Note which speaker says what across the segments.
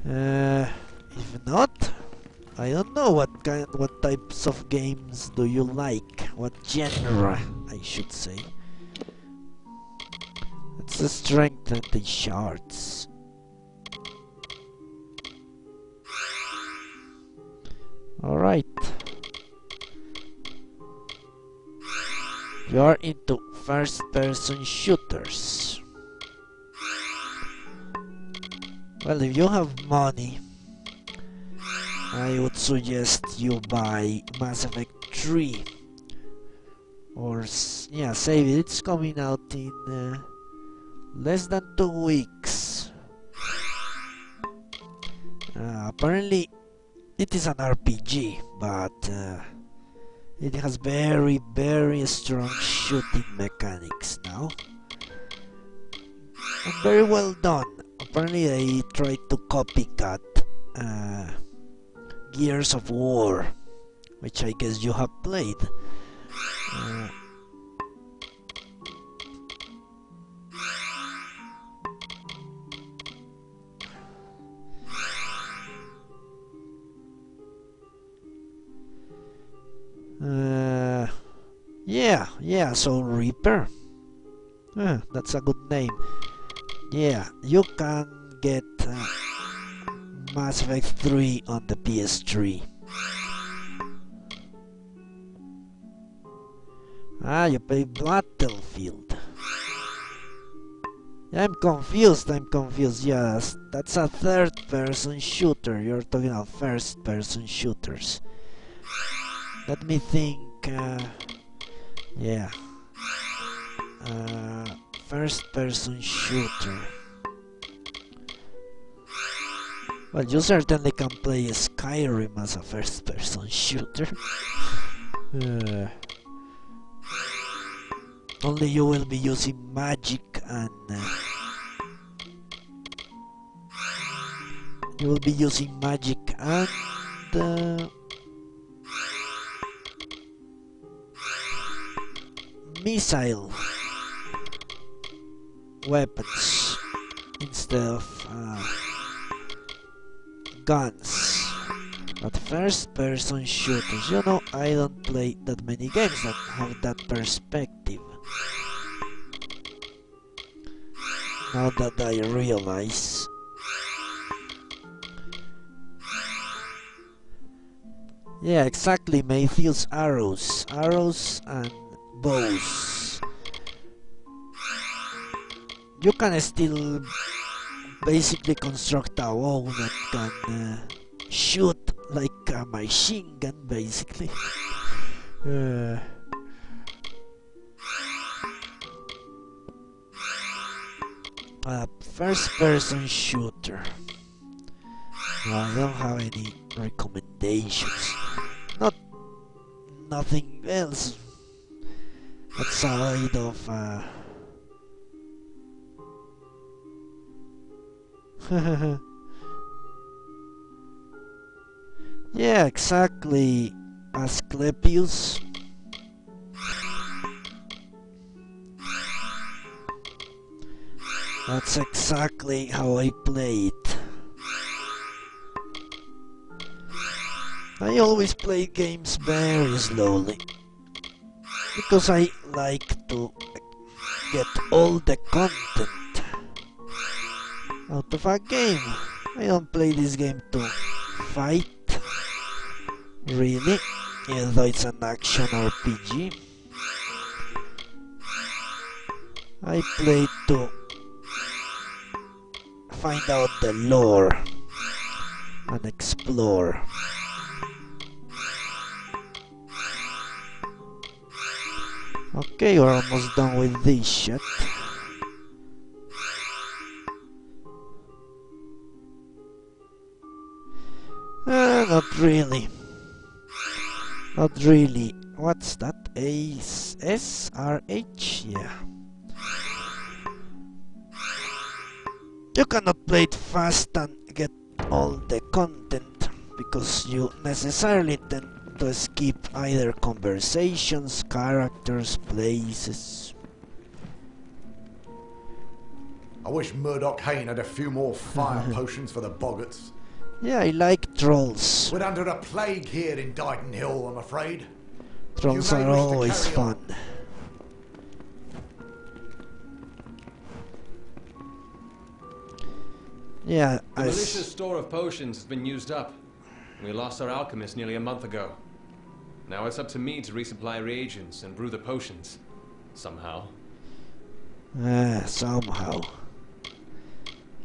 Speaker 1: If not, I don't know what types of games do you like? What genre, I should say. Let's strengthen the shards. Alright. You are into first-person shooters. Well, if you have money, I would suggest you buy Mass Effect 3. Or, yeah, save it. It's coming out in less than 2 weeks. Apparently, it is an RPG, but it has very, very strong shooting mechanics now. And very well done. Apparently, they tried to copycat Gears of War, which I guess you have played. Yeah, Soul Reaper. That's a good name. Yeah, you can get Mass Effect 3 on the PS3. You play Battlefield. Yeah, I'm confused. Yes, that's a third-person shooter. You're talking about first-person shooters. Let me think. Yeah. First-person shooter. Well, you certainly can play Skyrim as a first-person shooter. Only you will be using magic and missile weapons instead of guns. But first-person shooters, you know, I don't play that many games that have that perspective. Now that I realize. Yeah, exactly, Mayfield's arrows and bows. You can still basically construct a bow that can shoot like a machine gun, basically. First-person shooter. No, I don't have any recommendations. Nothing else outside of yeah, exactly. Asclepius. That's exactly how I play it. I always play games very slowly because I like to get all the content out of a game. I don't play this game to fight, really, even though it's an action RPG. I play to find out the lore and explore. Okay, we're almost done with this shit. Not really. Not really. What's that? SRH? Yeah. You cannot play it fast and get all the content because you necessarily tend to skip either conversations, characters, places.
Speaker 2: I wish Murdoch Hayne had a few more fire potions for the Boggarts.
Speaker 1: Yeah, I like trolls.
Speaker 2: We're under a plague here in Didenhil, I'm afraid.
Speaker 1: Trolls
Speaker 2: You may
Speaker 1: are
Speaker 2: wish to
Speaker 1: always
Speaker 2: carry
Speaker 1: fun.
Speaker 2: on.
Speaker 1: Yeah,
Speaker 3: The malicious store of potions has been used up. We lost our alchemist nearly a month ago. Now it's up to me to resupply reagents and brew the potions. Somehow.
Speaker 1: somehow.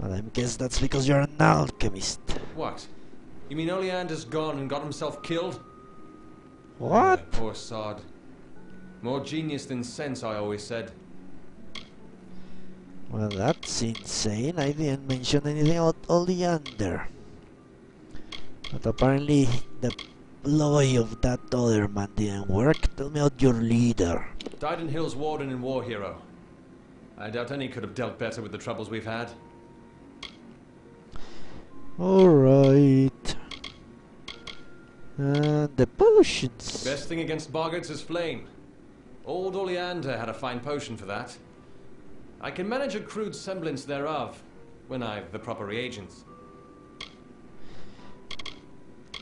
Speaker 1: Well, I guess that's because you're an alchemist.
Speaker 3: What? You mean Oleander's gone and got himself killed?
Speaker 1: What?
Speaker 3: Poor sod. More genius than sense, I always said.
Speaker 1: Well, that's insane. I didn't mention anything about Oleander. But apparently the ploy of that other man didn't work. Tell me about your leader.
Speaker 3: Didenhil's warden and war hero. I doubt any could have dealt better with the troubles we've had.
Speaker 1: Alright. And the potions.
Speaker 3: Best thing against Boggarts is flame. Old Oleander had a fine potion for that. I can manage a crude semblance thereof, when I've the proper reagents.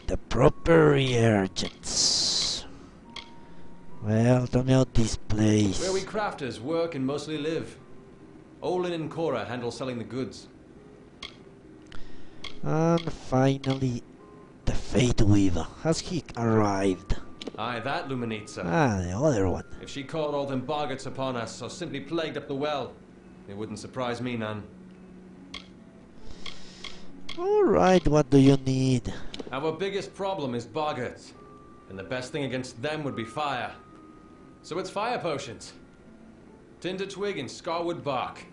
Speaker 1: The proper reagents. Well, tell me about this place.
Speaker 3: Where we crafters work and mostly live. Olin and Cora handle selling the goods.
Speaker 1: And finally, the Fate Weaver. Has he arrived?
Speaker 3: Aye, that Luminitza.
Speaker 1: Ah, the other one.
Speaker 3: If she called all them Boggarts upon us, or simply plagued up the well, it wouldn't surprise me none.
Speaker 1: Alright, what do you need?
Speaker 3: Our biggest problem is Boggarts, and the best thing against them would be fire. So it's fire potions. Tinder twig and scarwood bark.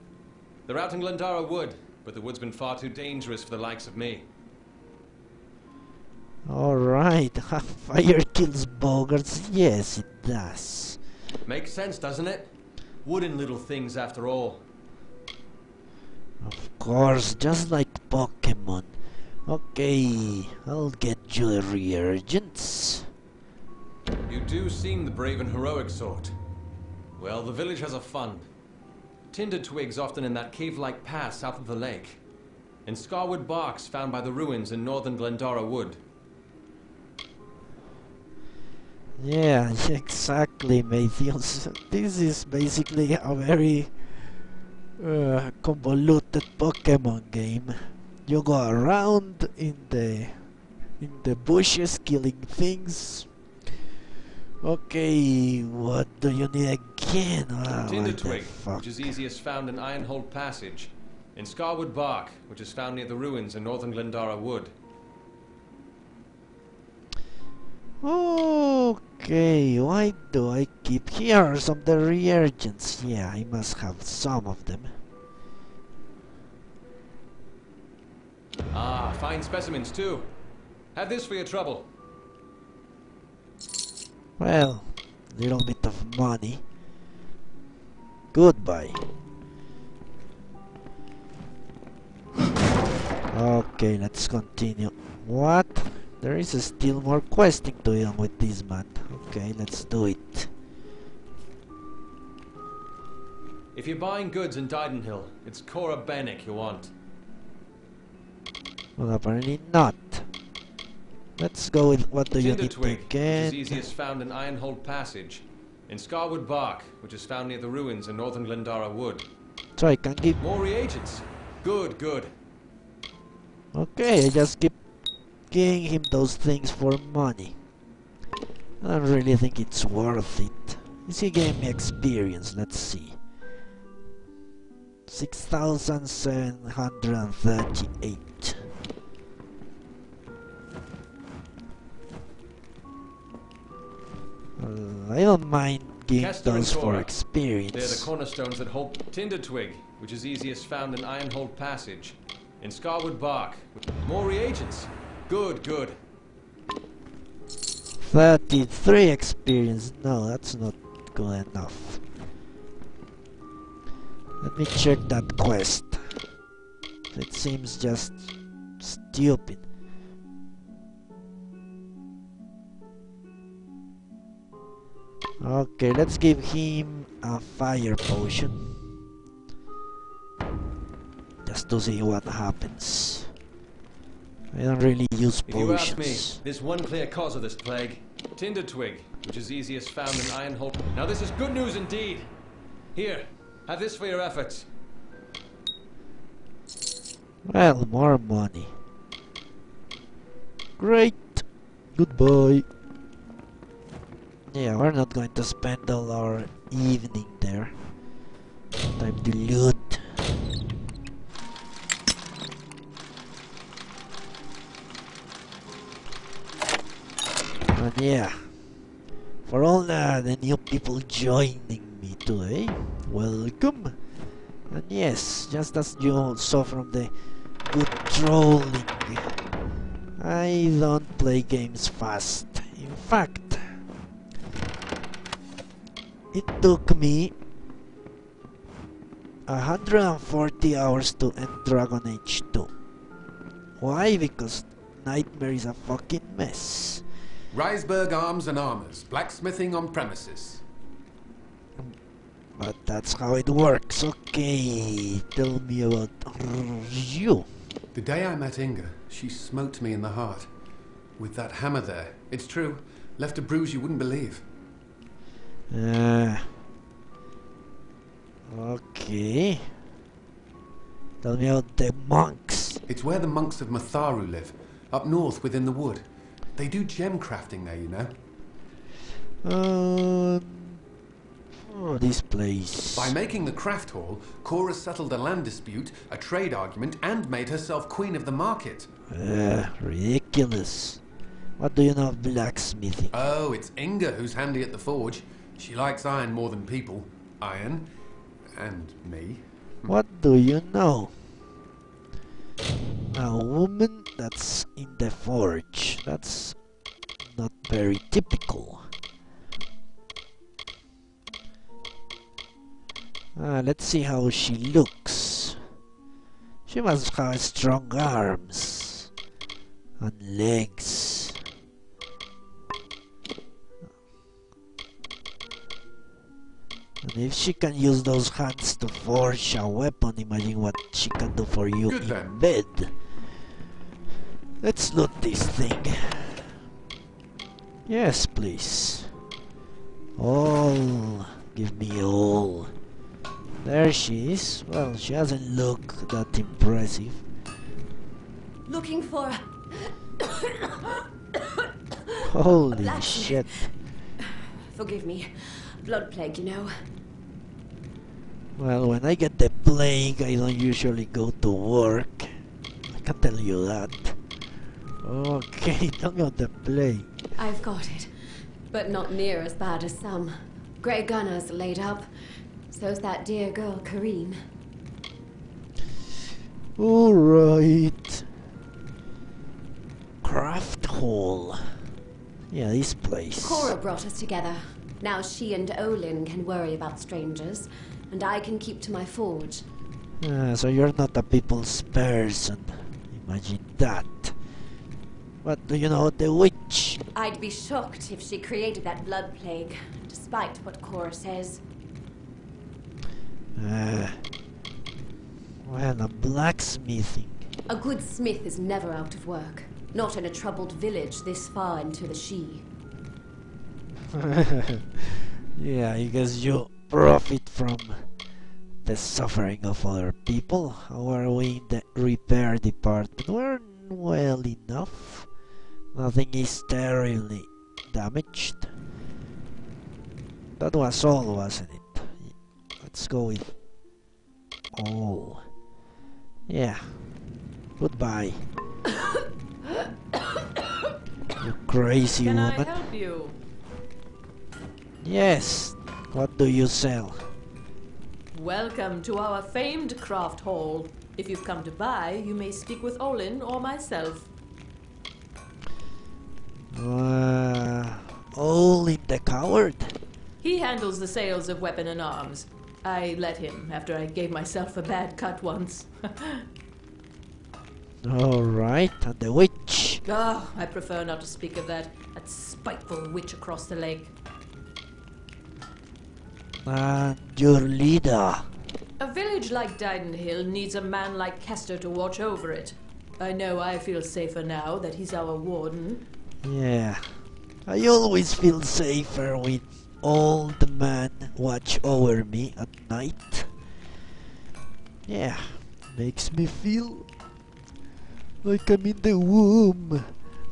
Speaker 3: They're out in Glendara Wood, but the wood's been far too dangerous for the likes of me.
Speaker 1: Alright, fire kills Boggarts. Yes, it does.
Speaker 3: Makes sense, doesn't it? Wooden little things after all.
Speaker 1: Of course, just like Pokemon. Okay, I'll get you the reagents.
Speaker 3: You do seem the brave and heroic sort. Well, the village has a fund. Tinder twigs often in that cave-like pass south of the lake. And scarwood barks found by the ruins in northern Glendara Wood.
Speaker 1: Yeah, exactly, Matthews. This is basically a very convoluted Pokemon game. You go around in the bushes killing things. Okay, what do you need again? Oh,
Speaker 3: Tinder
Speaker 1: what the
Speaker 3: twig,
Speaker 1: fuck?
Speaker 3: which is easiest found in Ironhold Passage. And scarwood bark, which is found near the ruins in northern Glendara Wood.
Speaker 1: Okay, why do I keep here some of the reagents? Yeah, I must have some of them.
Speaker 3: Ah, fine specimens too. Have this for your trouble.
Speaker 1: Well, little bit of money. Goodbye. Okay, let's continue. What? There is still more questing to do with this man. Okay, let's do it.
Speaker 3: If you're buying goods in Didenhil, it's Cora Bennick you want.
Speaker 1: Well, apparently not. Let's go with what do you
Speaker 3: Tinder
Speaker 1: need
Speaker 3: twig,
Speaker 1: to
Speaker 3: which
Speaker 1: get.
Speaker 3: is easiest found in Ironhold Passage. And scarwood bark, which is found near the ruins in northern Glendara Wood.
Speaker 1: So I can give...
Speaker 3: More reagents. Good, good.
Speaker 1: Okay, I just keep giving him those things for money. I don't really think it's worth it. Is he giving me experience? Let's see. 6,738. I don't mind giving
Speaker 3: Kester and
Speaker 1: those for
Speaker 3: Cora.
Speaker 1: experience.
Speaker 3: They're the cornerstones that hold Tinder twig, which is easiest found in Ironhold Passage. In scarwood bark. More reagents. Good, good.
Speaker 1: 33 experience. No, that's not good enough. Let me check that quest. It seems just stupid. Okay, let's give him a fire potion. just to see what happens. I don't really use
Speaker 3: If you ask
Speaker 1: potions.
Speaker 3: me, there's one clear cause of this plague. Tinder twig, which is easiest found in Ironhold. Now this is good news indeed. Here, have this for your efforts.
Speaker 1: Well, more money. Great. Goodbye. Yeah, we're not going to spend all our evening there. Time to loot. And yeah, for all the new people joining me today, welcome. And yes, just as you saw from the good trolling, I don't play games fast. In fact, it took me 140 hours to end Dragon Age 2. Why? Because Nightmare is a fucking mess.
Speaker 4: Riseburg Arms and Armors, blacksmithing on premises.
Speaker 1: But that's how it works. Okay, tell me about you.
Speaker 4: The day I met Inga, she smote me in the heart. With that hammer there. It's true. Left a bruise you wouldn't believe.
Speaker 1: Okay. Tell me about the monks.
Speaker 4: It's where the monks of Matharu live, up north within the wood. They do gem crafting there, you know.
Speaker 1: Oh, this place.
Speaker 4: By making the craft hall, Cora settled a land dispute, a trade argument, and made herself queen of the market.
Speaker 1: Ridiculous. What do you know of blacksmithing?
Speaker 4: Oh, it's Inga who's handy at the forge. She likes iron more than people. Iron. And me.
Speaker 1: What do you know? A woman that's in the forge. That's not very typical. Let's see how she looks. She must have strong arms and legs. And if she can use those hands to forge a weapon, imagine what she can do for you
Speaker 4: Good
Speaker 1: in
Speaker 4: then.
Speaker 1: bed. Let's loot this thing. Yes, please. All. Give me all. There she is. Well, she doesn't look that impressive.
Speaker 5: Looking for a
Speaker 1: Holy
Speaker 5: blacksmith.
Speaker 1: shit.
Speaker 5: Forgive me. Blood plague, you know.
Speaker 1: Well, when I get the plague, I don't usually go to work. I can tell you that. Okay, tell me about the plague.
Speaker 5: I've got it. But not near as bad as some. Grey Gunners laid up. So's that dear girl, Corrine.
Speaker 1: Alright. Craft hall. Yeah, this place.
Speaker 5: Cora brought us together. Now she and Olin can worry about strangers, and I can keep to my forge.
Speaker 1: So you're not a people's person. Imagine that. What do you know about the witch?
Speaker 5: I'd be shocked if she created that blood plague, despite what Cora says.
Speaker 1: Well, a blacksmithing.
Speaker 5: A good smith is never out of work. Not in a troubled village this far into the She.
Speaker 1: Yeah, I guess you profit from the suffering of other people. How are we in the repair department? We're well enough. Nothing is terribly damaged. That was all, wasn't it? Let's go with all. Yeah. Goodbye. You crazy
Speaker 6: Can I
Speaker 1: woman.
Speaker 6: help you?
Speaker 1: Yes. What do you sell?
Speaker 6: Welcome to our famed craft hall. If you've come to buy, you may speak with Olin or myself.
Speaker 1: Olin the coward?
Speaker 6: He handles the sales of weapon and arms. I let him after I gave myself a bad cut once.
Speaker 1: Alright, and the witch?
Speaker 6: Oh, I prefer not to speak of that spiteful witch across the lake.
Speaker 1: And your leader?
Speaker 6: A village like Didenhil needs a man like Kester to watch over it. I know I feel safer now that he's our warden.
Speaker 1: Yeah, I always feel safer with old man watch over me at night. Yeah, makes me feel like I'm in the womb.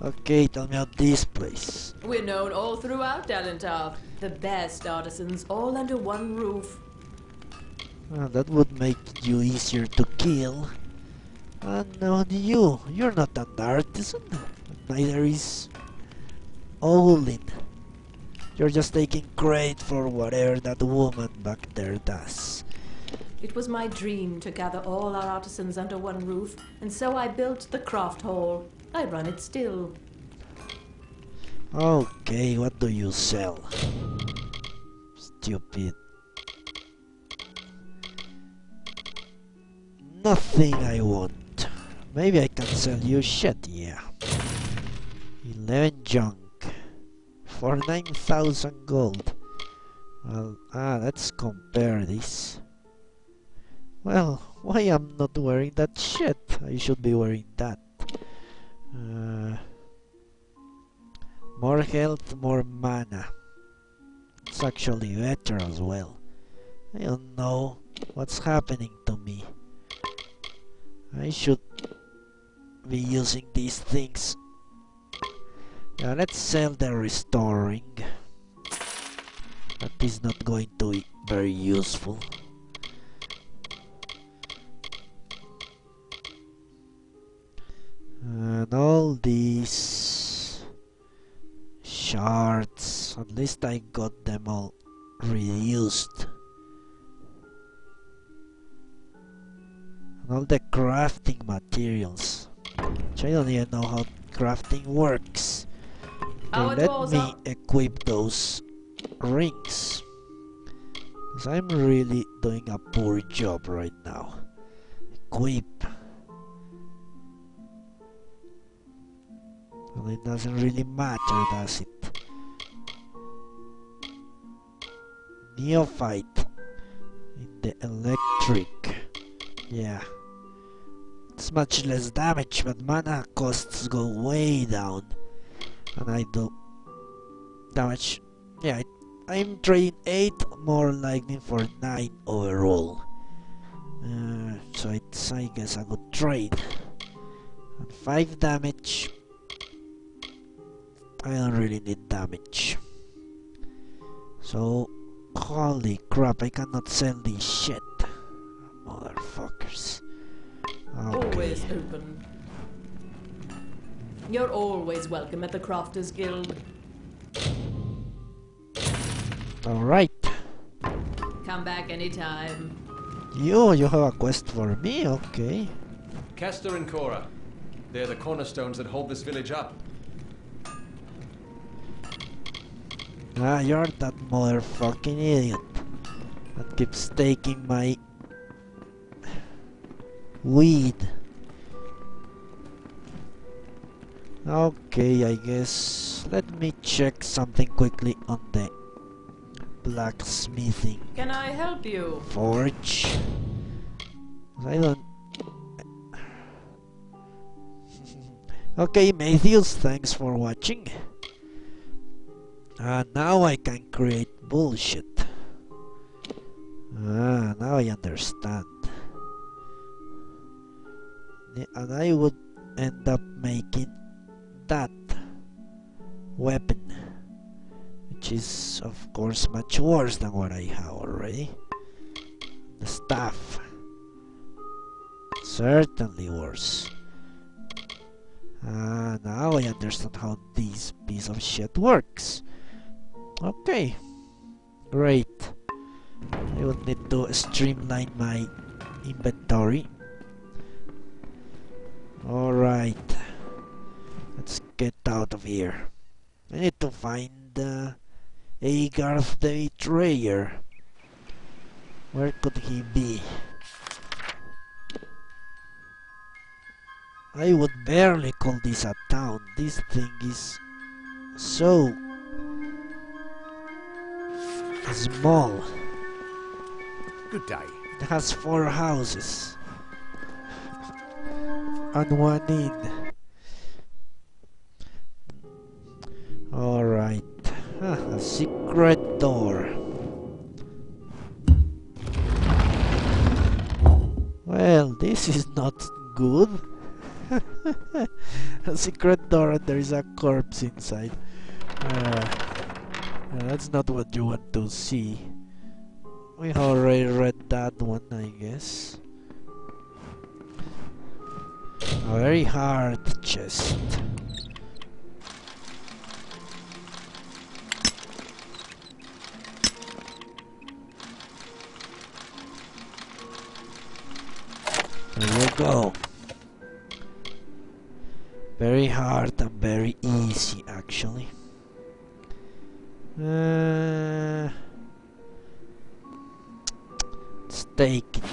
Speaker 1: Okay, tell me about this place.
Speaker 6: We're known all throughout Dalentar. The best artisans all under one roof.
Speaker 1: That would make you easier to kill. And you're not an artisan. Neither is Olin. You're just taking credit for whatever that woman back there does.
Speaker 6: It was my dream to gather all our artisans under one roof, and so I built the craft hall. I run it still.
Speaker 1: Okay, what do you sell? Stupid. Nothing I want. Maybe I can sell you shit, yeah. 11 junk. For 9,000 gold. Well, let's compare this. Well, why I'm not wearing that shit? I should be wearing that. More health, more mana. It's actually better as well. I don't know what's happening to me. I should be using these things. Yeah, let's sell the restoring. That is not going to be very useful. And all these shards, at least I got them all reduced. And all the crafting materials, which I don't even know how crafting works. Let me equip those rings, because I'm really doing a poor job right now. Equip. Well, it doesn't really matter, does it? Neophyte in the electric. Yeah, it's much less damage, but mana costs go way down, and I do damage. Yeah, I'm trading 8 more lightning for 9 overall. So it's, I guess, a good trade. And 5 damage. I don't really need damage. So, holy crap, I cannot sell this shit. Motherfuckers. Okay.
Speaker 6: Always open. You're always welcome at the Crafters Guild.
Speaker 1: Alright.
Speaker 6: Come back anytime.
Speaker 1: You have a quest for me? Okay.
Speaker 3: Kester and Cora. They're the cornerstones that hold this village up.
Speaker 1: You're that motherfucking idiot that keeps taking my weed. Okay, I guess let me check something quickly on the blacksmithing.
Speaker 6: Can I help you?
Speaker 1: Forge. I don't. Okay, Matthews, thanks for watching. Now I can create bullshit. Now I understand. And I would end up making that weapon, which is of course much worse than what I have already. The staff, certainly worse. Now I understand how this piece of shit works. Okay, great. I will need to streamline my inventory. Alright, let's get out of here. I need to find a Garth the Betrayer. Where could he be? I would barely call this a town. This thing is so small.
Speaker 2: Good day.
Speaker 1: It has 4 houses. And 1 inn. Alright. A secret door. Well, this is not good. A secret door and there is a corpse inside. That's not what you want to see. We already read that one, I guess. A very hard chest. There you go. Very hard and very easy, actually. Let's take it.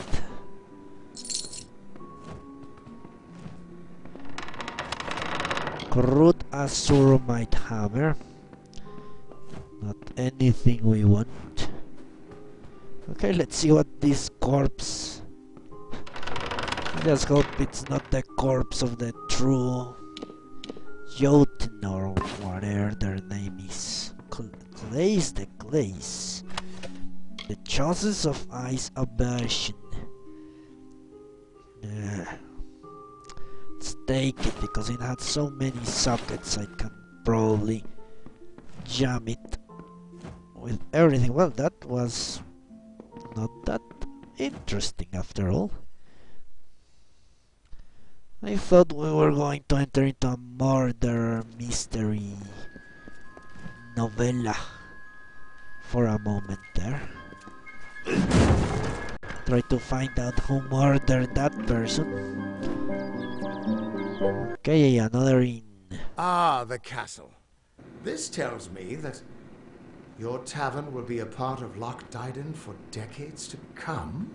Speaker 1: Crude azurite hammer. Not anything we want. Okay, let's see what this corpse. Just hope it's not the corpse of the true Jotun or whatever their name is. Glaze the glaze. The choices of ice aversion. Let's take it because it had so many sockets I can probably jam it with everything. Well, that was not that interesting after all. I thought we were going to enter into a murder mystery novella for a moment there. Try to find out who murdered that person. Okay, another inn.
Speaker 2: Ah, the castle. This tells me that your tavern will be a part of Loch Diden for decades to come.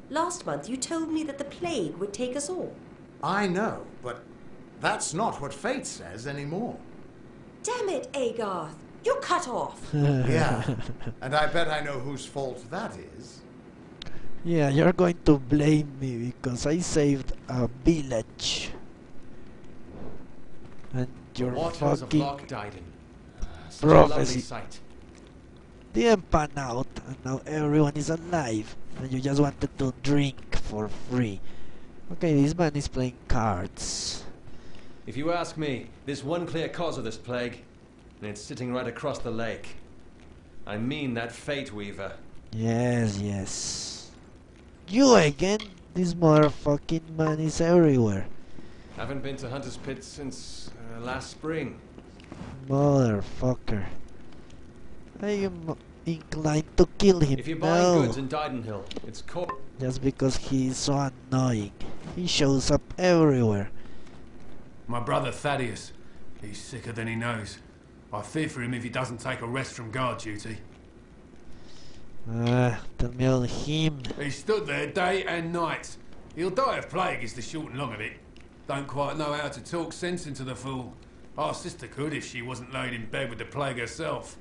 Speaker 7: Last month you told me that the plague would take us all.
Speaker 2: I know, but that's not what fate says anymore.
Speaker 7: Damn it, Garth. You're cut off.
Speaker 2: Yeah, and I bet I know whose fault that is.
Speaker 1: Yeah, you're going to blame me because I saved a village. And your
Speaker 3: Waters of
Speaker 1: fucking
Speaker 3: Loch Diden. Such a
Speaker 1: prophecy
Speaker 3: lovely sight.
Speaker 1: didn't pan out and now everyone is alive and you just wanted to drink for free. Okay, this man is playing cards.
Speaker 3: If you ask me, there's one clear cause of this plague, and it's sitting right across the lake. I mean that Fate Weaver.
Speaker 1: Yes, yes. You again? This motherfucking man is everywhere.
Speaker 3: Haven't been to Hunter's Pit since last spring.
Speaker 1: Motherfucker. I am inclined to kill him
Speaker 3: If you're buying
Speaker 1: now.
Speaker 3: goods in Didenhil, it's
Speaker 1: Just because he is so annoying. He shows up everywhere.
Speaker 4: My brother Thaddeus. He's sicker than he knows. I fear for him if he doesn't take a rest from guard duty.
Speaker 1: Tell me all him.
Speaker 4: He stood there day and night. He'll die of plague is the short and long of it. Don't quite know how to talk sense into the fool. Our sister could if she wasn't laid in bed with the plague herself.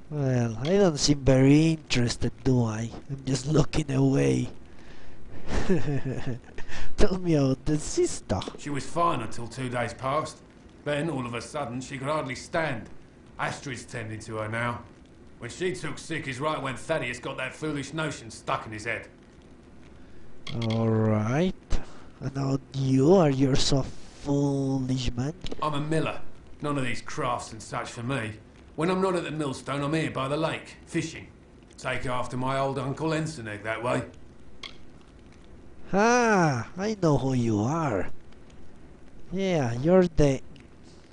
Speaker 1: Well, I don't seem very interested, do I? I'm just looking away. Tell me about the sister.
Speaker 4: She was fine until 2 days passed. Then, all of a sudden, she could hardly stand. Astrid's tending to her now. When she took sick is right when Thaddeus got that foolish notion stuck in his head.
Speaker 1: Alright. And now you are you're so foolish, man.
Speaker 4: I'm a miller. None of these crafts and such for me. When I'm not at the Millstone, I'm here by the lake, fishing. Take after my old Uncle Ensenegg that way.
Speaker 1: Ah, I know who you are. Yeah, you're the...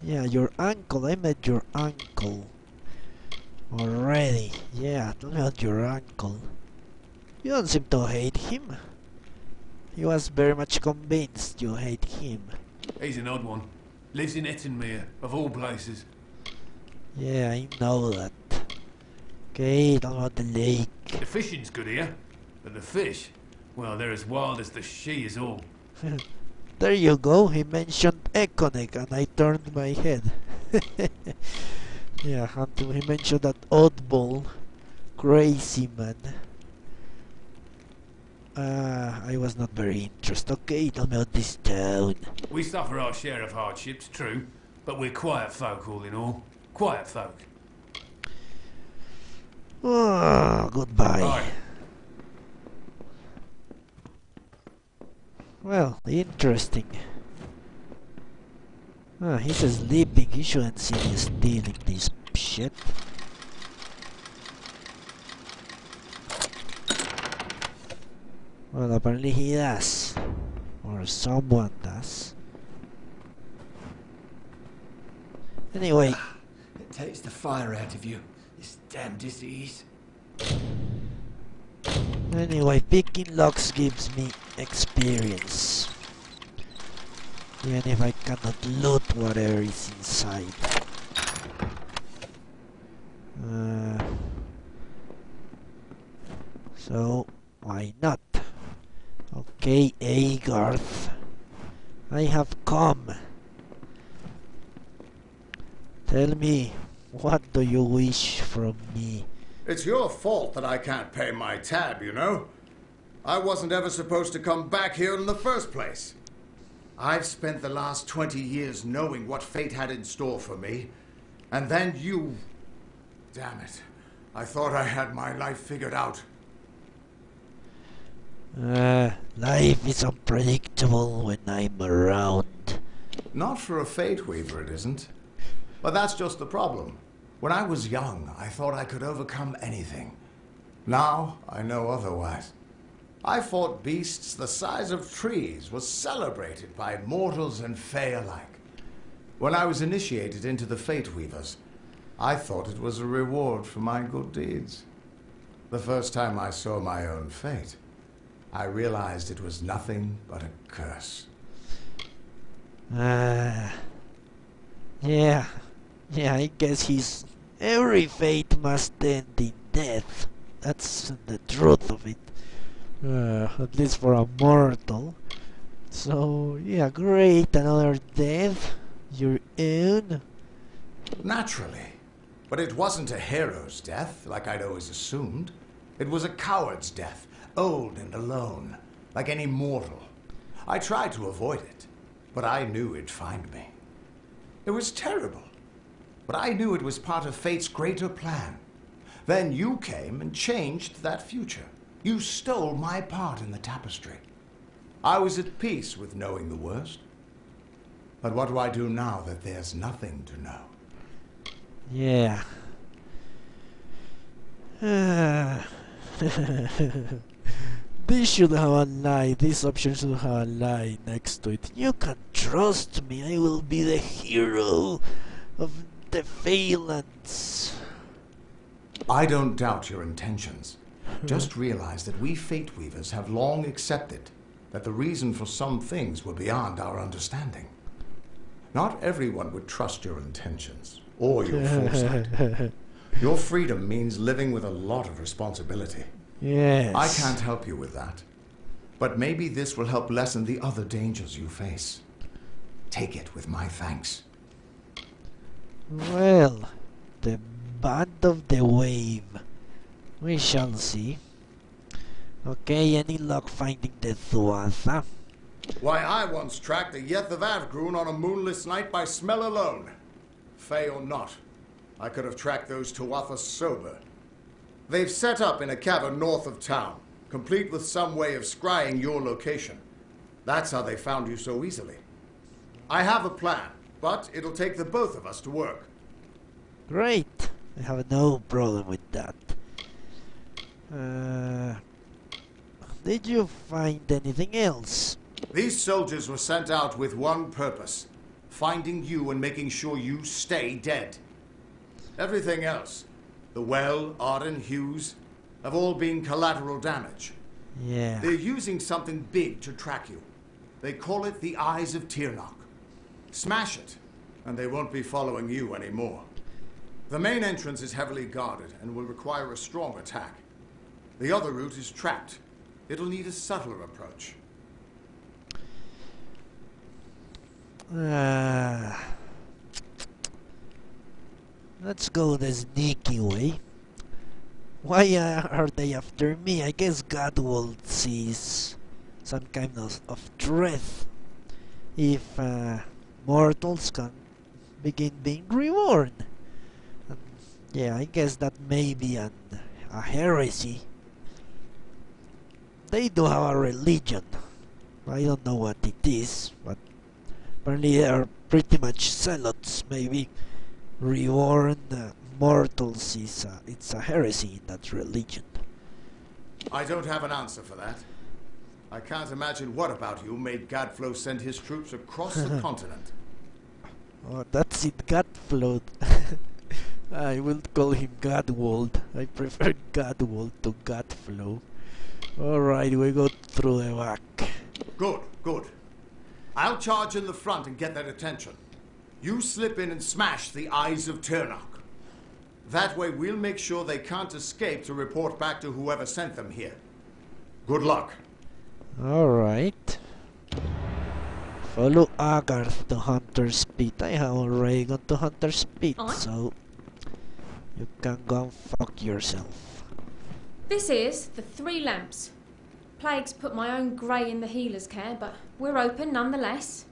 Speaker 1: Yeah, your uncle. I met your uncle. Already. Yeah, tell me about your uncle. You don't seem to hate him. He was very much convinced you hate him.
Speaker 4: He's an odd one. Lives in Ettenmere, of all places.
Speaker 1: Yeah, I know that. Okay, tell me about the lake.
Speaker 4: The fishing's good here, but the fish, well, they're as wild as the she is all.
Speaker 1: There you go, he mentioned Econek and I turned my head. Yeah, until he mentioned that oddball, crazy man. I was not very interested. Okay, tell me about this town.
Speaker 4: We suffer our share of hardships, true, but we're quiet folk all in all. Quiet folk.
Speaker 1: Oh, goodbye.
Speaker 4: Bye.
Speaker 1: Well, interesting. He's sleeping. He shouldn't see me stealing this shit. Well, apparently he does. Or someone does. Anyway.
Speaker 8: It takes the fire out of you, this damn disease.
Speaker 1: Anyway, picking locks gives me experience. Even if I cannot loot whatever is inside. So, why not? Okay, Garth. I have come. Tell me, what do you wish from me?
Speaker 2: It's your fault that I can't pay my tab, you know? I wasn't ever supposed to come back here in the first place. I've spent the last 20 years knowing what fate had in store for me. And then you... Damn it. I thought I had my life figured out.
Speaker 1: Life is unpredictable when I'm around.
Speaker 2: Not for a Fate Weaver, it isn't. But that's just the problem. When I was young, I thought I could overcome anything. Now, I know otherwise. I fought beasts the size of trees, was celebrated by mortals and Fae alike. When I was initiated into the Fate Weavers, I thought it was a reward for my good deeds. The first time I saw my own fate, I realized it was nothing but a curse.
Speaker 1: Yeah, I guess every fate must end in death. That's the truth of it. At least for a mortal. So, yeah, great, another death. Your own.
Speaker 2: Naturally. But it wasn't a hero's death, like I'd always assumed. It was a coward's death, old and alone, like any mortal. I tried to avoid it, but I knew it'd find me. It was terrible, but I knew it was part of fate's greater plan. Then you came and changed that future. You stole my part in the tapestry. I was at peace with knowing the worst. But what do I do now that there's nothing to know?
Speaker 1: Yeah. This should have a line. This option should have a line next to it. You can trust me. I will be the hero of the Phalanx.
Speaker 2: I don't doubt your intentions. Just realize that we Fate Weavers have long accepted that the reason for some things were beyond our understanding. Not everyone would trust your intentions or your foresight. Your freedom means living with a lot of responsibility.
Speaker 1: Yes.
Speaker 2: I can't help you with that. But maybe this will help lessen the other dangers you face. Take it with my thanks.
Speaker 1: Well, the band of the wave. We shall see. Okay, any luck finding the Thuatha?
Speaker 2: Why, I once tracked the Yeth of Avgrun on a moonless night by smell alone. Fey or not, I could have tracked those Tuatha sober. They've set up in a cavern north of town, complete with some way of scrying your location. That's how they found you so easily. I have a plan, but it'll take the both of us to work.
Speaker 1: Great. I have no problem with that. Did you find anything else?
Speaker 2: These soldiers were sent out with one purpose: finding you and making sure you stay dead. Everything else, the Well, Arden, Hughes, have all been collateral damage.
Speaker 1: Yeah.
Speaker 2: They're using something big to track you. They call it the Eyes of Tirnoch. Smash it, and they won't be following you anymore. The main entrance is heavily guarded and will require a strong attack. The other route is trapped. It'll need a subtler approach.
Speaker 1: Let's go the sneaky way. Why are they after me? I guess Godwold sees some kind of threat if mortals can begin being reborn. And yeah, I guess that may be a heresy. They do have a religion. I don't know what it is, but apparently they are pretty much zealots. Maybe reborn mortals it's a heresy in that religion.
Speaker 2: I don't have an answer for that. I can't imagine what about you made Godflow send his troops across the continent.
Speaker 1: Oh, that's it, Godflow. I will call him Godwold. I prefer Godwold to Godflow. Alright, we go through the back.
Speaker 2: Good, good. I'll charge in the front and get their attention. You slip in and smash the Eyes of Turnok. That way we'll make sure they can't escape to report back to whoever sent them here. Good luck.
Speaker 1: Alright. Follow Garth to Hunter's Pit. I have already gone to Hunter's Pit, so you can go and fuck yourself.
Speaker 5: This is the 3 lamps. Plague's put my own grey in the healer's care, but we're open nonetheless.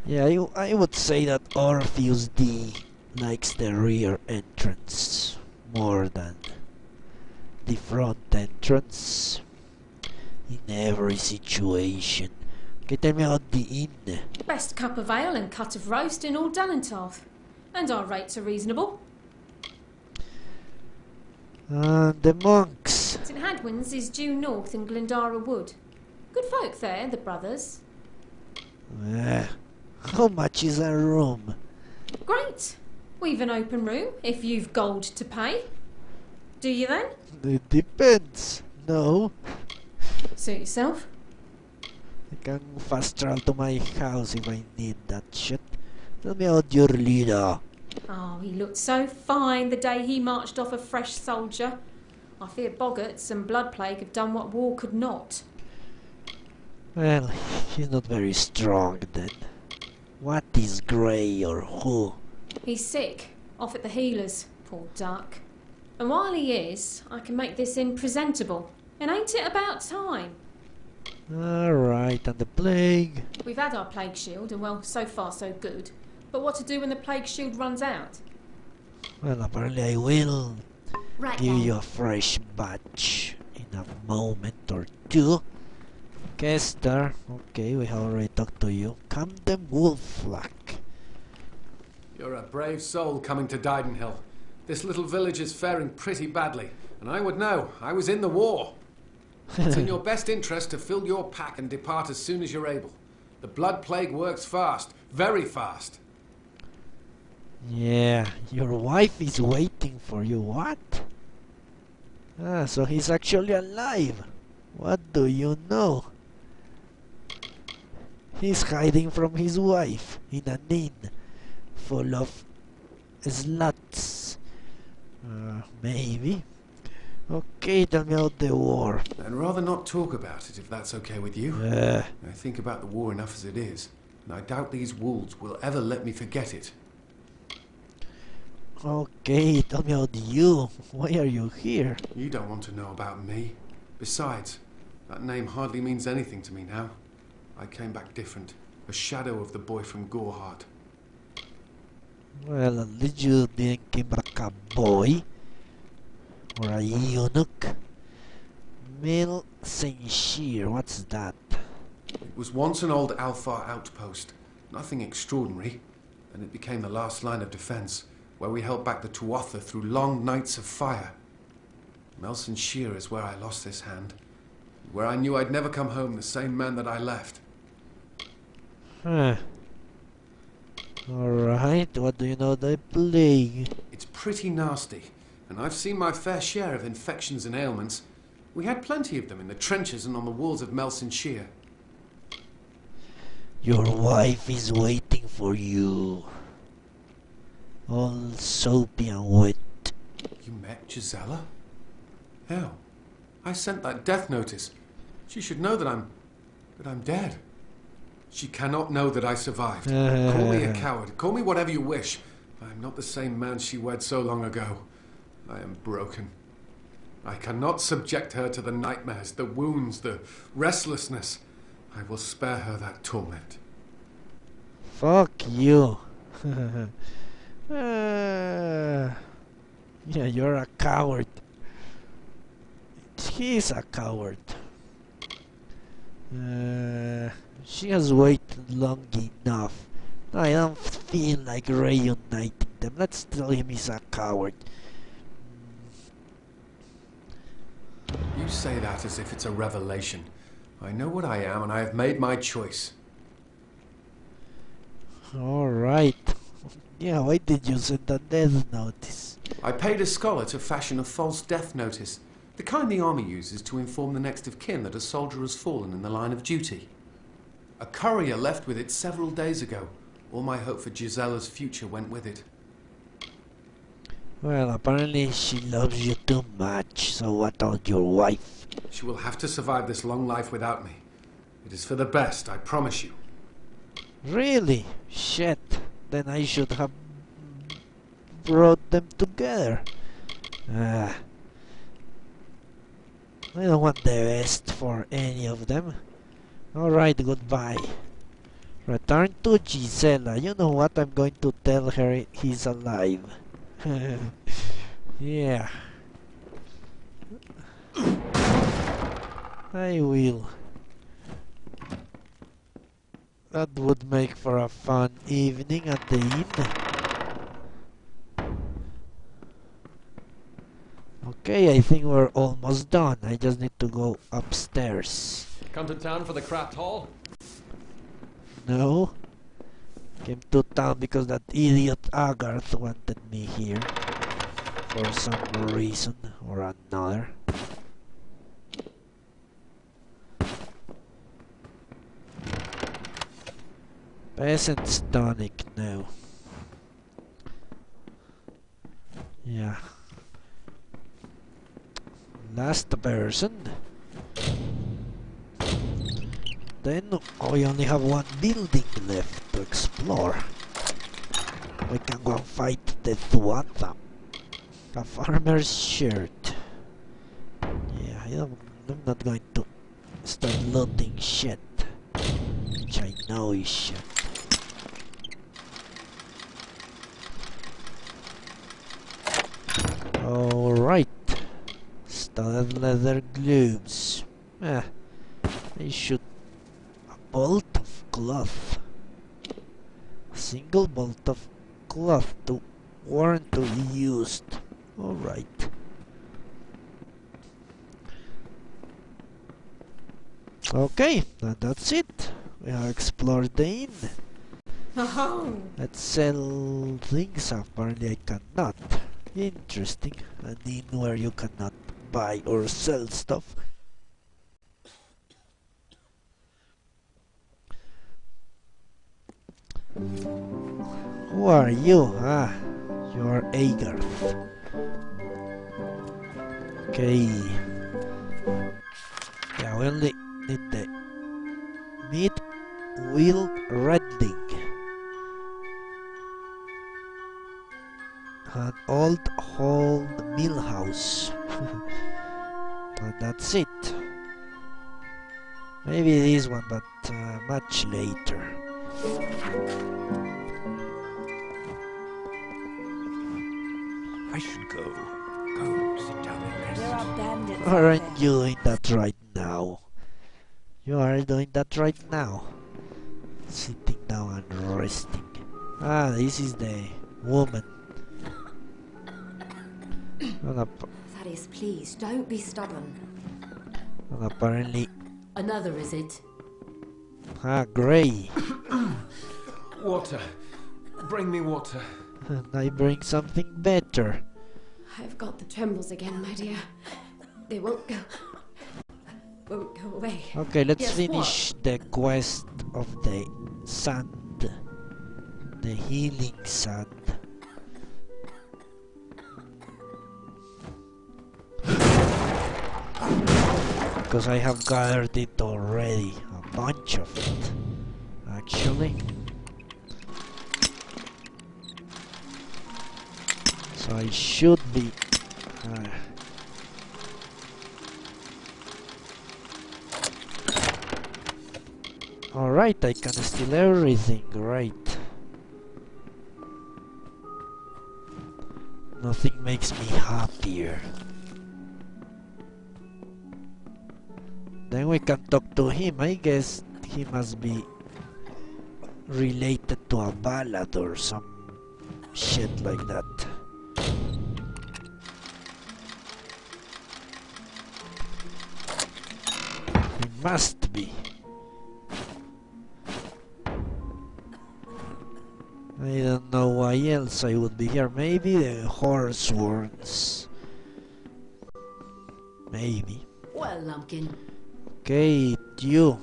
Speaker 1: Yeah, I would say that Orpheus D likes the rear entrance more than the front entrance in every situation. Okay, tell me about the inn.
Speaker 5: Best cup of ale and cut of roast in all Dannentarth. And our rates are reasonable.
Speaker 1: And the monks.
Speaker 5: St Hadwin's is due north in Glendara Wood. Good folk there, the brothers.
Speaker 1: How much is a room?
Speaker 5: Great. We've an open room, if you've gold to pay. Do you then?
Speaker 1: It depends. No.
Speaker 5: Suit yourself.
Speaker 1: I can fast travel to my house if I need that shit. Tell me about your leader.
Speaker 5: Oh, he looked so fine the day he marched off a fresh soldier. I fear Boggarts and Blood Plague have done what war could not.
Speaker 1: Well, he's not very strong then. What is Grey or who?
Speaker 5: He's sick, off at the healers, poor duck. And while he is, I can make this inn presentable. And ain't it about time?
Speaker 1: Alright, and the plague?
Speaker 5: We've had our plague shield, and well, so far so good. But what to do when the plague shield runs out?
Speaker 1: Well, apparently I will
Speaker 7: Right
Speaker 1: give
Speaker 7: then.
Speaker 1: you a fresh batch in a moment or two. Kester, okay, we have already talked to you. Camden Wolflack.
Speaker 4: You're a brave soul coming to Didenhil. This little village is faring pretty badly, and I would know. I was in the war. It's in your best interest to fill your pack and depart as soon as you're able. The blood plague works fast, very fast.
Speaker 1: Yeah, your wife is waiting for you. What? Ah, so he's actually alive. What do you know? He's hiding from his wife in an inn full of sluts. Maybe. Okay, tell me about the war.
Speaker 4: I'd rather not talk about it if that's okay with you. I think about the war enough as it is, and I doubt these wolves will ever let me forget it.
Speaker 1: Okay, tell me about you. Why are you here?
Speaker 4: You don't want to know about me. Besides, that name hardly means anything to me now. I came back different, a shadow of the boy from Gorhart.
Speaker 1: Well, at least you didn't come back a boy or a eunuch. Millstone, what's that?
Speaker 4: It was once an old Alfar outpost, nothing extraordinary. Then it became the last line of defense, where we held back the Tuatha through long nights of fire. Millstone is where I lost this hand, where I knew I'd never come home the same man that I left.
Speaker 1: Huh. Alright, what do you know of the plague?
Speaker 4: It's pretty nasty, and I've seen my fair share of infections and ailments. We had plenty of them in the trenches and on the walls of Millstone.
Speaker 1: Your wife is waiting for you. All soapy and wet.
Speaker 4: You met Gisela? Hell, I sent that death notice. She should know that I'm dead. She cannot know that I survived. Call me a coward. Call me whatever you wish. I am not the same man she wed so long ago. I am broken. I cannot subject her to the nightmares, the wounds, the restlessness. I will spare her that torment.
Speaker 1: Fuck you. Yeah, you're a coward. He's a coward. She has waited long enough. I don't feel like reuniting them. Let's tell him he's a coward.
Speaker 4: You say that as if it's a revelation. I know what I am, and I have made my choice.
Speaker 1: Alright. Yeah, why did you send a death notice?
Speaker 4: I paid a scholar to fashion a false death notice, the kind the army uses to inform the next of kin that a soldier has fallen in the line of duty. A courier left with it several days ago. All my hope for Gisella's future went with it.
Speaker 1: Well, apparently she loves you too much, so what told your wife?
Speaker 4: She will have to survive this long life without me. It is for the best, I promise you.
Speaker 1: Really? Shit. Then I should have brought them together. I don't want the best for any of them. Alright, goodbye. Return to Gisela. You know what? I'm going to tell her he's alive. Yeah. I will. That would make for a fun evening at the inn. Okay, I think we're almost done. I just need to go upstairs.
Speaker 3: Come to town for the craft hall?
Speaker 1: No. Came to town because that idiot Garth wanted me here. For some reason or another. Peasant's tonic, no. Yeah. Last person. Then we only have one building left to explore. We can go and fight the Tuatha. A farmer's shirt. Yeah, I'm not going to start looting shit. Which I know is shit. Alright. Studded leather gloves. I should... A bolt of cloth. A single bolt of cloth to warrant to be used. Alright. Okay, that's it. We have explored the inn. Let's sell things. Apparently I cannot. Interesting. An inn where you cannot buy or sell stuff. Who are you? Ah, you are Garth. Okay. Yeah, we only need the meat wheel redding. An old mill house. And that's it. Maybe this one, but much later.
Speaker 8: I should go. Go, sit down and rest.
Speaker 7: There are bandits.
Speaker 1: Aren't you doing that right now? You are doing that right now. Sitting down and resting. Ah, this is the woman.
Speaker 7: Thaddeus, please, don't be stubborn.
Speaker 1: And apparently...
Speaker 6: Another, is it?
Speaker 1: Ah, grey.
Speaker 4: Water. Bring me water.
Speaker 1: And I bring something better.
Speaker 5: I've got the trembles again, my dear. They won't go away.
Speaker 1: Okay, let's
Speaker 6: Yes,
Speaker 1: finish the quest of the sand. The healing sand. Because I have gathered it already. A bunch of it. Actually. So I should be Right, I can steal everything, right. Nothing makes me happier. Then we can talk to him. I guess he must be related to a ballad or some shit like that. He must be. I don't know why else I would be here. Maybe the horse warns. Maybe.
Speaker 9: Well, Lumpkin.
Speaker 1: Okay, you.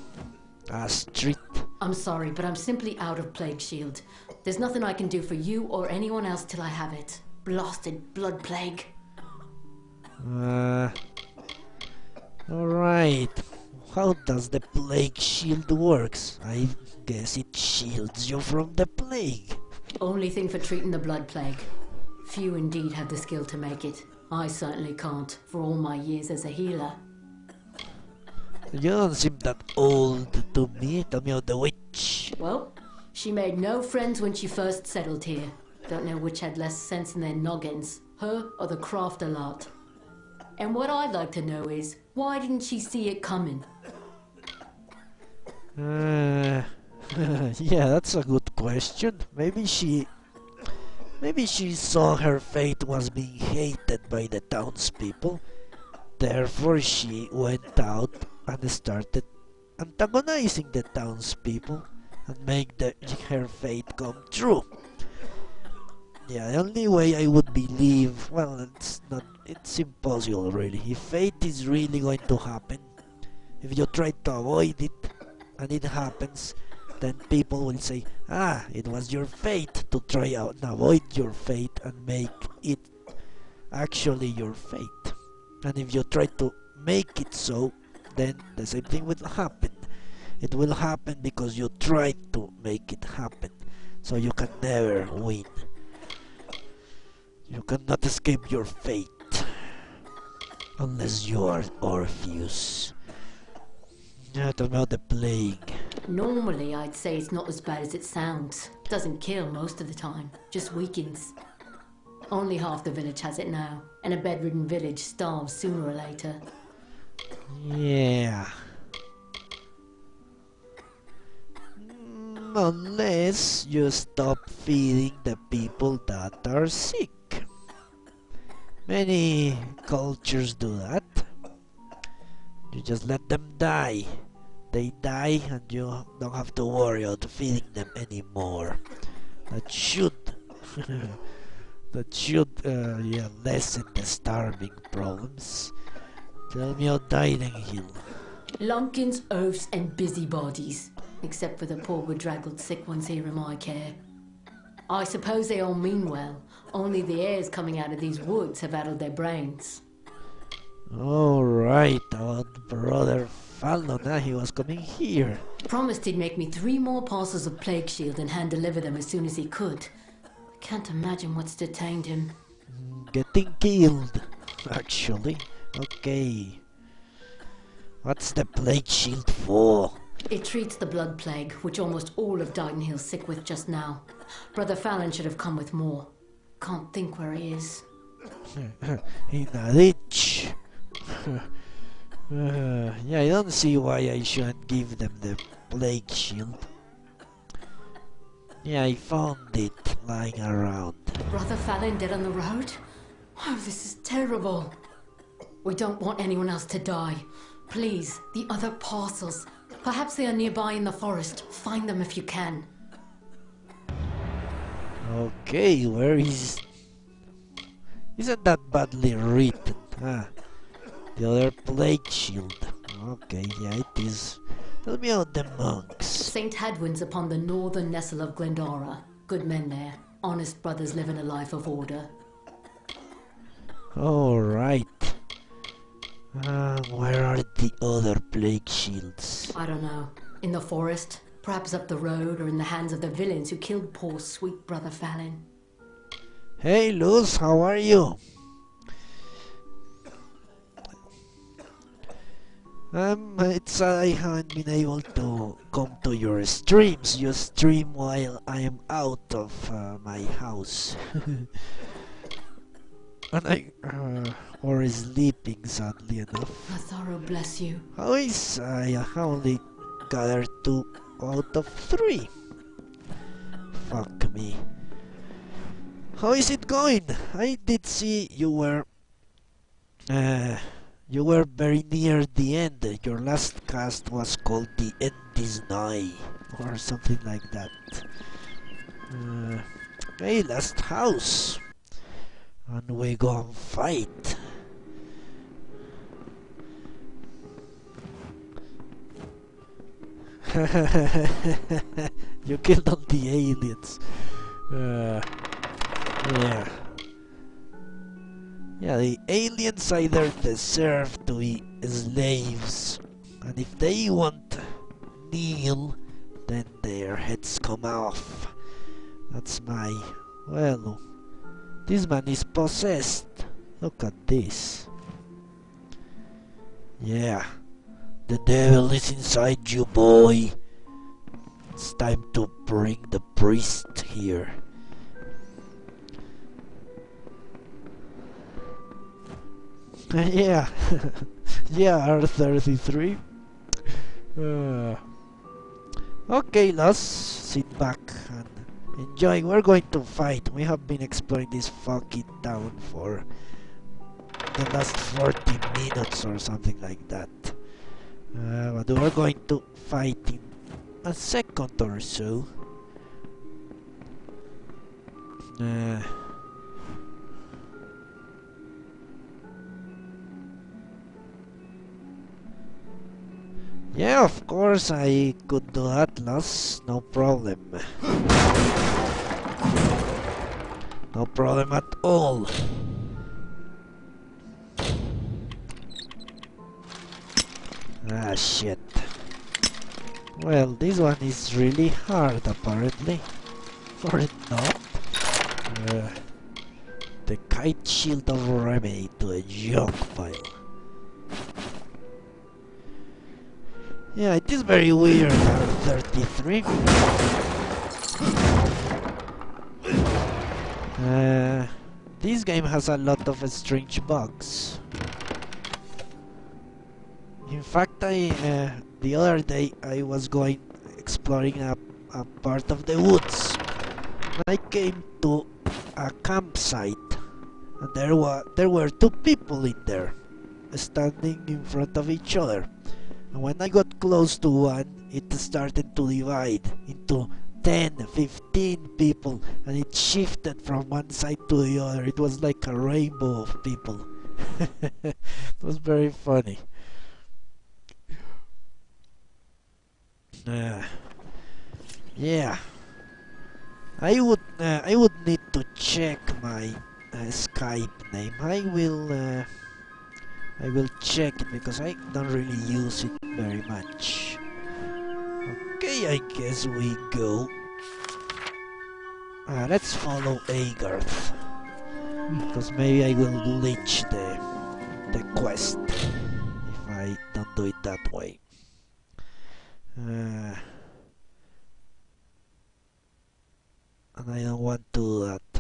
Speaker 1: Astrid.
Speaker 9: I'm sorry, but I'm simply out of Plague Shield. There's nothing I can do for you or anyone else till I have it. Blasted blood plague.
Speaker 1: Alright. How does the plague shield works? I guess it shields you from the plague.
Speaker 9: Only thing for treating the blood plague. Few indeed have the skill to make it. I certainly can't, for all my years as a healer.
Speaker 1: You don't seem that old to me. Tell me about the witch.
Speaker 9: Well, she made no friends when she first settled here. Don't know which had less sense in their noggins, her or the crafter lot. And what I'd like to know is, why didn't she see it coming?
Speaker 1: Yeah, that's a good question. Maybe she saw her fate was being hated by the townspeople. Therefore, she went out and started antagonizing the townspeople and make her fate come true. Yeah, the only way I would believe, well, it's impossible really. If fate is really going to happen, if you try to avoid it and it happens, then people will say, ah, it was your fate to try out and avoid your fate and make it actually your fate. And if you try to make it so, then the same thing will happen. It will happen because you tried to make it happen. So you can never win. You cannot escape your fate. Unless you are Orpheus. Not about the plague.
Speaker 9: Normally, I'd say it's not as bad as it sounds. Doesn't kill most of the time, just weakens. Only half the village has it now, and a bedridden village starves sooner or later.
Speaker 1: Yeah. Unless you stop feeding the people that are sick. Many cultures do that. You just let them die. They die and you don't have to worry about feeding them anymore. That should lessen the starving problems. Tell me about Didenhil.
Speaker 9: Lumpkins, oafs, and busybodies. Except for the poor bedraggled sick ones here in my care. I suppose they all mean well, only the airs coming out of these woods have addled their brains.
Speaker 1: Alright, about Brother Fallon, he was coming here.
Speaker 9: Promised he'd make me 3 more parcels of Plague Shield and hand deliver them as soon as he could. I can't imagine what's detained him.
Speaker 1: Getting killed, actually. Okay. What's the Plague Shield for?
Speaker 9: It treats the blood plague, which almost all of Didenhil's sick with just now. Brother Fallon should have come with more. Can't think where he is.
Speaker 1: In a ditch. Yeah, I don't see why I shouldn't give them the plague shield. Yeah, I found it lying around.
Speaker 9: Brother Fallon dead on the road? Oh, this is terrible. We don't want anyone else to die. Please, the other parcels. Perhaps they are nearby in the forest. Find them if you can.
Speaker 1: Okay, where is... Isn't that badly written? Ah, the other plague shield. Okay, yeah, it is. Tell me about the monks.
Speaker 9: St. Hadwin's upon the northern nestle of Glendora. Good men there. Honest brothers living a life of order.
Speaker 1: Alright. Where are the other plague shields?
Speaker 9: I don't know. In the forest? Perhaps up the road or in the hands of the villains who killed poor sweet Brother Fallon.
Speaker 1: Hey Luz, how are you? I haven't been able to come to your streams. You stream while I am out of my house. And or sleeping, sadly enough.
Speaker 9: Thorough bless you.
Speaker 1: How is I only gathered 2 out of 3? Fuck me. How is it going? I did see you were very near the end. Your last cast was called The End Is Nigh, or something like that. Hey, last house. And we go and fight. You killed all the aliens. Yeah. Yeah, the aliens either deserve to be slaves, and if they won't kneel, then their heads come off. That's my... well, this man is possessed. Look at this. Yeah, the devil is inside you, boy. It's time to bring the priest here. Yeah, yeah, R33. Okay, let's sit back and enjoy. We're going to fight. We have been exploring this fucking town for the last 40 minutes or something like that. But we're going to fight in a second or so. Yeah, of course I could do Atlas, no problem. No problem at all. Ah, shit. Well, this one is really hard, apparently. Or not. The kite shield of remedy to a junk pile. Yeah, it is very weird, 33. This game has a lot of strange bugs. In fact, the other day I was exploring a part of the woods. And I came to a campsite, and there were 2 people in there, standing in front of each other. And when I got close to one, it started to divide into 10, 15 people, and it shifted from one side to the other. It was like a rainbow of people. It was very funny. Yeah, I would need to check my Skype name. I will check it because I don't really use it very much. Okay, I guess we go. Let's follow Garth, because maybe I will glitch the quest if I don't do it that way. And I don't want to do that.